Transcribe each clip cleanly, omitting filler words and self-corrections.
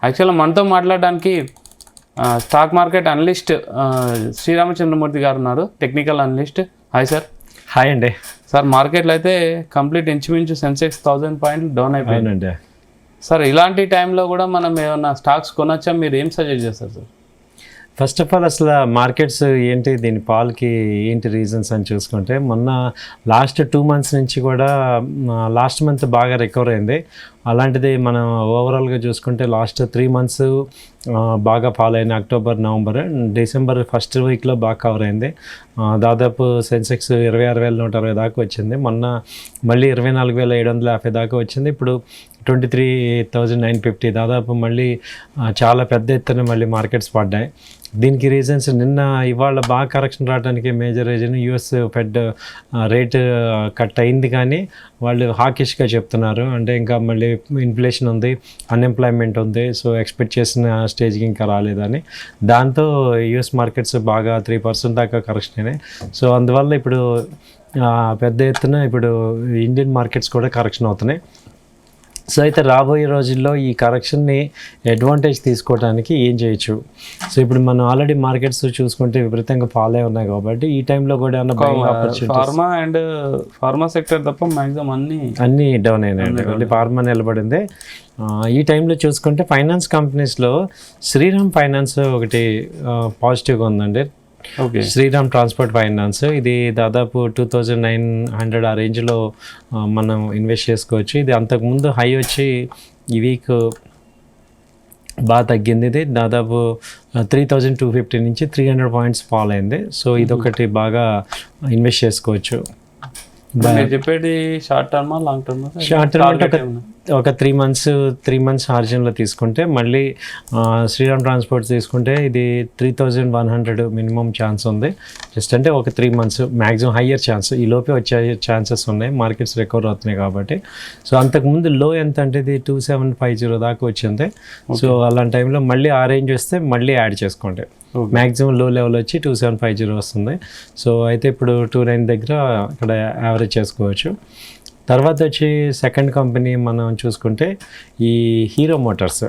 యాక్చువల్గా మనతో మాట్లాడడానికి స్టాక్ మార్కెట్ అనలిస్ట్ శ్రీరామచంద్రమూర్తి గారు ఉన్నారు, technical analyst. Hi sir. Hi అండి. సార్, మార్కెట్లో అయితే కంప్లీట్ ఇంచుమించు సెన్సెక్స్ 1000 పాయింట్లు డౌన్ అయిపోయిందండి సార్. ఇలాంటి టైంలో కూడా మనం ఏమన్నా స్టాక్స్ కొనొచ్చా? మీరు ఏం సజెస్ట్ చేస్తారు సార్? ఫస్ట్ ఆఫ్ ఆల్ అసలు మార్కెట్స్ ఏంటి, దీని పాల్కి ఏంటి రీజన్స్ అని చూసుకుంటే, మొన్న లాస్ట్ 2 months నుంచి కూడా లాస్ట్ మంత్ బాగా రికవర్ అయింది. అలాంటిది మనం ఓవరాల్గా చూసుకుంటే లాస్ట్ 3 months బాగా ఫాలో అయిన అక్టోబర్, నవంబర్, డిసెంబర్ ఫస్ట్ వీక్లో బాగా కవర్ అయింది. దాదాపు సెన్సెక్స్ 26,160 దాకా వచ్చింది. మొన్న మళ్ళీ 24,750 దాకా వచ్చింది. ఇప్పుడు 23,950 దాదాపు మళ్ళీ చాలా పెద్ద ఎత్తున మళ్ళీ మార్కెట్స్ పడ్డాయి. దీనికి రీజన్స్ ఇవాళ బాగా కరెక్షన్ రావడానికి major reason US fed rate cut అయింది, కానీ వాళ్ళు హాకిష్గా చెప్తున్నారు. అంటే ఇంకా మళ్ళీ ఇన్ఫ్లేషన్ ఉంది, అన్ఎంప్లాయ్మెంట్ ఉంది, సో ఎక్స్పెక్ట్ చేసిన స్టేజ్కి ఇంకా రాలేదని. దాంతో యూఎస్ మార్కెట్స్ బాగా 3% దాకా కరెక్షన్ అయినాయి. సో అందువల్ల ఇప్పుడు పెద్ద ఎత్తున ఇప్పుడు ఇండియన్ మార్కెట్స్ కూడా కరెక్షన్ అవుతున్నాయి. సో అయితే రాబోయే రోజుల్లో ఈ కరెక్షన్ని అడ్వాంటేజ్ తీసుకోవడానికి ఏం చేయొచ్చు? సో ఇప్పుడు మనం ఆల్రెడీ మార్కెట్స్ చూసుకుంటే విపరీతంగా ఫాలో అయి ఉన్నాయి కాబట్టి ఈ టైంలో కూడా ఫార్మా సెక్టర్ తప్ప మ్యాక్సిమం అన్నీ డౌన్ అయినాయండి. మళ్ళీ ఫార్మా నిలబడింది. ఈ టైంలో చూసుకుంటే ఫైనాన్స్ కంపెనీస్లో శ్రీరామ్ ఫైనాన్స్ ఒకటి పాజిటివ్గా ఉందండి. శ్రీరామ్ ట్రాన్స్పోర్ట్ ఫైనాన్స్ ఇది దాదాపు 2,900 ఆ రేంజ్లో మనం ఇన్వెస్ట్ చేసుకోవచ్చు. ఇది అంతకుముందు హై వచ్చి ఈ వీక్ బాగా తగ్గింది. ఇది దాదాపు 3,250 నుంచి 300 పాయింట్స్ ఫాల్ అయింది. సో ఇదొకటి బాగా ఇన్వెస్ట్ చేసుకోవచ్చు. చెప్పేది షార్ట్ టర్మా లాంగ్ టర్మా? షార్ట్ టర్మ్ అంటే ఒక 3 months ఆర్జిన్లో తీసుకుంటే, మళ్ళీ శ్రీరామ్ ట్రాన్స్పోర్ట్ తీసుకుంటే ఇది 3,100 మినిమం ఛాన్స్ ఉంది. జస్ట్ అంటే ఒక 3 months మ్యాక్సిమం హయ్యర్ ఛాన్స్, ఈ లోపే వచ్చే ఛాన్సెస్ ఉన్నాయి. మార్కెట్స్ రికవర్ అవుతున్నాయి కాబట్టి. సో అంతకుముందు లో ఎంత అంటే ఇది 2,750 దాకా వచ్చింది. సో అలాంటి టైంలో మళ్ళీ ఆ రేంజ్ వస్తే మళ్ళీ యాడ్ చేసుకోండి. మ్యాక్సిమం లో లెవెల్ వచ్చి 2,750 వస్తుంది. సో అయితే ఇప్పుడు 2,900 దగ్గర ఇక్కడ యావరేజ్ చేసుకోవచ్చు. తర్వాత వచ్చి సెకండ్ కంపెనీ మనం చూసుకుంటే ఈ hero Motors.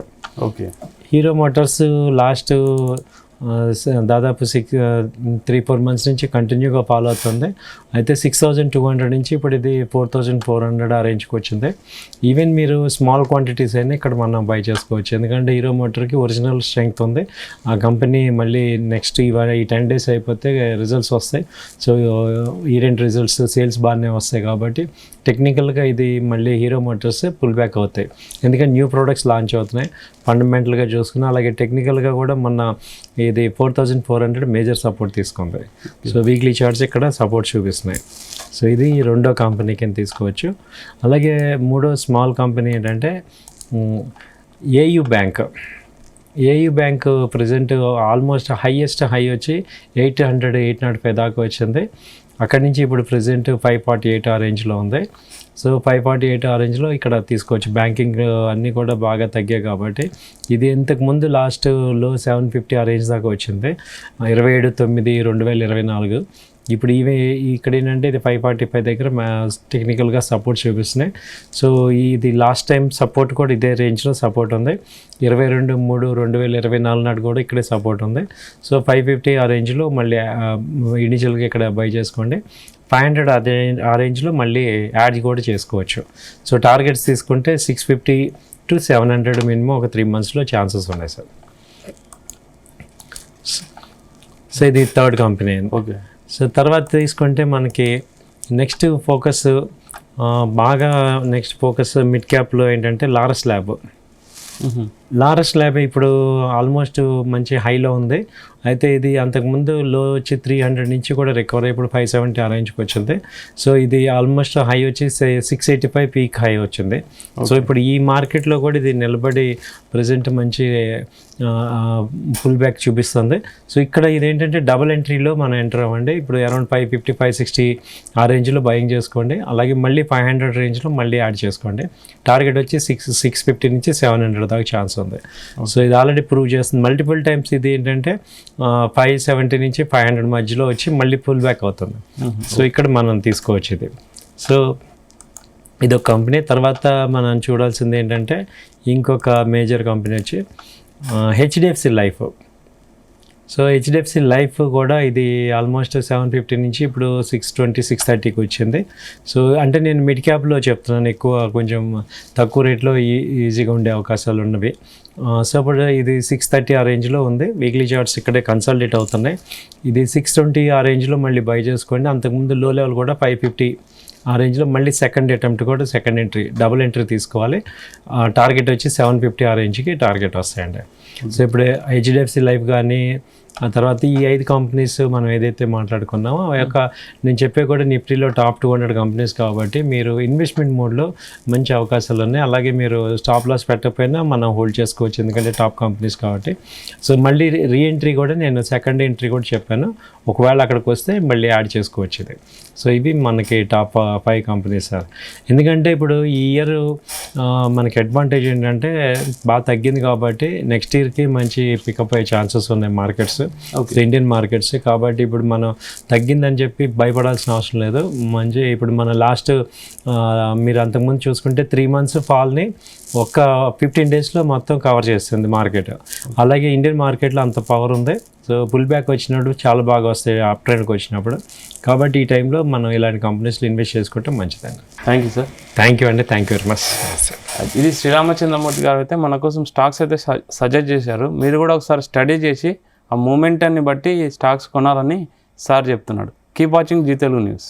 Hero Motors last దాదాపు 3-4 months నుంచి కంటిన్యూగా ఫాలో అవుతుంది. అయితే 6,200 నుంచి ఇప్పుడు ఇది 4,400 ఆ రేంజ్కి వచ్చింది. ఈవెన్ మీరు స్మాల్ క్వాంటిటీస్ అయినా ఇక్కడ మనం బై చేసుకోవచ్చు, ఎందుకంటే హీరో మోటార్కి ఒరిజినల్ స్ట్రెంగ్త్ ఉంది. ఆ కంపెనీ మళ్ళీ నెక్స్ట్ ఈ 10 days అయిపోతే రిజల్ట్స్ వస్తాయి. సో ఈ 2 రిజల్ట్స్ సేల్స్ బాగానే వస్తాయి కాబట్టి టెక్నికల్గా ఇది మళ్ళీ హీరో మోటార్స్ పుల్ బ్యాక్ అవుతాయి, ఎందుకంటే న్యూ ప్రోడక్ట్స్ లాంచ్ అవుతున్నాయి. ఫండమెంటల్గా చూసుకున్నా అలాగే టెక్నికల్గా కూడా మొన్న ఇది 4,400 మేజర్ సపోర్ట్ తీసుకుంది. సో వీక్లీ చార్ట్స్ ఇక్కడ సపోర్ట్ చూపిస్తున్నాయి. సో ఇది రెండో కంపెనీ కింద తీసుకోవచ్చు. అలాగే మూడో స్మాల్ కంపెనీ ఏంటంటే AU bank. AU bank present almost highest high వచ్చి 805 దాకా వచ్చింది. అక్కడి నుంచి ఇప్పుడు ప్రజెంట్ 548 ఆ రేంజ్లో ఉంది. సో 548 ఆ రేంజ్లో ఇక్కడ తీసుకోవచ్చు. బ్యాంకింగ్ అన్నీ కూడా బాగా తగ్గాయి కాబట్టి ఇది ఇంతకుముందు లాస్ట్ లో 750 ఆ రేంజ్ దాకా వచ్చింది 27/9/2024. ఇప్పుడు ఇక్కడ ఏంటంటే ఇది 545 దగ్గర టెక్నికల్గా సపోర్ట్ చూపిస్తున్నాయి. సో ఇది లాస్ట్ టైం సపోర్ట్ కూడా ఇదే రేంజ్లో సపోర్ట్ ఉంది. 22/3/2024 నాడు కూడా ఇక్కడే సపోర్ట్ ఉంది. సో 550 ఆ రేంజ్లో మళ్ళీ ఇనిషియల్గా ఇక్కడ బై చేసుకోండి. 500 ఆ రేంజ్లో మళ్ళీ యాడ్ కూడా చేసుకోవచ్చు. సో టార్గెట్స్ తీసుకుంటే 650 to 700 మినిమం ఒక 3 monthsలో ఛాన్సెస్ ఉన్నాయి సార్. సో ఇది థర్డ్ కంపెనీ. సో తర్వాత తీసుకుంటే మనకి నెక్స్ట్ ఫోకస్ మిడ్ క్యాప్లో ఏంటంటే లారస్ ల్యాబ్ ఇప్పుడు ఆల్మోస్ట్ మంచి హైలో ఉంది. అయితే ఇది అంతకుముందు లో వచ్చి 300 నుంచి కూడా రికవర్ ఇప్పుడు 570 ఆ రేంజ్కి వచ్చింది. సో ఇది ఆల్మోస్ట్ హై వచ్చి 685 పీక్ హై వచ్చింది. సో ఇప్పుడు ఈ మార్కెట్లో కూడా ఇది నిలబడి ప్రజెంట్ మంచి ఫుల్ బ్యాక్ చూపిస్తుంది. సో ఇక్కడ ఇదేంటంటే డబుల్ ఎంట్రీలో మనం ఎంటర్ అవ్వండి. ఇప్పుడు అరౌండ్ 550 560 ఆ రేంజ్లో బయింగ్ చేసుకోండి. అలాగే మళ్ళీ 500 రేంజ్లో మళ్ళీ యాడ్ చేసుకోండి. టార్గెట్ వచ్చి 650 నుంచి 700 దాకా ఛాన్స్ ఉంది. సో ఇది ఆల్రెడీ ప్రూవ్ చేస్తుంది మల్టిపుల్ టైమ్స్. ఇది ఏంటంటే 570 నుంచి 500 మధ్యలో వచ్చి మళ్ళీ ఫుల్ బ్యాక్ అవుతుంది. సో ఇక్కడ మనం తీసుకోవచ్చు ఇది. సో ఇది ఒక కంపెనీ. తర్వాత మనం చూడాల్సింది ఏంటంటే ఇంకొక మేజర్ కంపెనీ వచ్చి HDFC life. So HDFC life కూడా ఇది ఆల్మోస్ట్ 750 నుంచి ఇప్పుడు 620, 630కి వచ్చింది. సో అంటే నేను మిడ్ క్యాప్లో చెప్తున్నాను, ఎక్కువ కొంచెం తక్కువ రేట్లో ఈజీగా ఉండే అవకాశాలు ఉన్నవి. సో ఇప్పుడు ఇది 630 ఆ రేంజ్లో ఉంది. వీక్లీ చార్ట్స్ ఇక్కడే కన్సల్టేట్ అవుతున్నాయి. ఇది 620 ఆ రేంజ్లో మళ్ళీ బై చేసుకోండి. అంతకుముందు లో లెవెల్ కూడా 550 ఆ రేంజ్లో మళ్ళీ సెకండ్ అటెంప్ట్ కూడా సెకండ్ ఎంట్రీ, డబుల్ ఎంట్రీ తీసుకోవాలి. టార్గెట్ వచ్చి 750 ఆ రేంజ్కి టార్గెట్ వస్తాయండి. సో ఇప్పుడు హెచ్డిఎఫ్సి లైఫ్ కానీ ఆ తర్వాత ఈ 5 కంపెనీస్ మనం ఏదైతే మాట్లాడుకున్నామో ఆ యొక్క నేను చెప్పే కూడా నిఫ్టీలో టాప్ 200 కంపెనీస్ కాబట్టి మీరు ఇన్వెస్ట్మెంట్ మోడ్లో మంచి అవకాశాలు ఉన్నాయి. అలాగే మీరు స్టాప్ లాస్ పెట్టకపోయినా మనం హోల్డ్ చేసుకోవచ్చు, ఎందుకంటే టాప్ కంపెనీస్ కాబట్టి. సో మళ్ళీ రీఎంట్రీ కూడా నేను సెకండ్ ఎంట్రీ కూడా చెప్పాను, ఒకవేళ అక్కడికి వస్తే మళ్ళీ యాడ్ చేసుకోవచ్చు ఇది. సో ఇవి మనకి టాప్ 5 కంపెనీస్ సార్. ఎందుకంటే ఇప్పుడు ఈ ఇయర్ మనకి అడ్వాంటేజ్ ఏంటంటే బాగా తగ్గింది కాబట్టి నెక్స్ట్ ఇయర్కి మంచి పికప్ అయ్యే ఛాన్సెస్ ఉన్నాయి మార్కెట్స్, ఇండియన్ మార్కెట్స్. కాబట్టి ఇప్పుడు మనం తగ్గిందని చెప్పి భయపడాల్సిన అవసరం లేదు. మంచి ఇప్పుడు మన లాస్ట్ మీరు అంతకుముందు చూసుకుంటే 3 months ఫాల్ని ఒక 15 daysలో మొత్తం కవర్ చేస్తుంది మార్కెట్. అలాగే ఇండియన్ మార్కెట్లో అంత పవర్ ఉంది. సో పుల్ బ్యాక్ వచ్చినప్పుడు చాలా బాగా వస్తాయి అప్ ట్రెండ్కి వచ్చినప్పుడు. కాబట్టి ఈ టైంలో మనం ఇలాంటి కంపెనీస్లో ఇన్వెస్ట్ చేసుకుంటే మంచిదండి. Thank you sir. Thank you అండి, థ్యాంక్ యూ వెరీ మచ్. ఇది శ్రీరామచంద్రమూర్తి గారు అయితే మన కోసం స్టాక్స్ అయితే సజెస్ట్ చేశారు. మీరు కూడా ఒకసారి స్టడీ చేసి ఆ మూమెంటాన్ని బట్టి స్టాక్స్ కొనాలని సార్ చెప్తున్నాడు. Keep watching Zee Telugu news.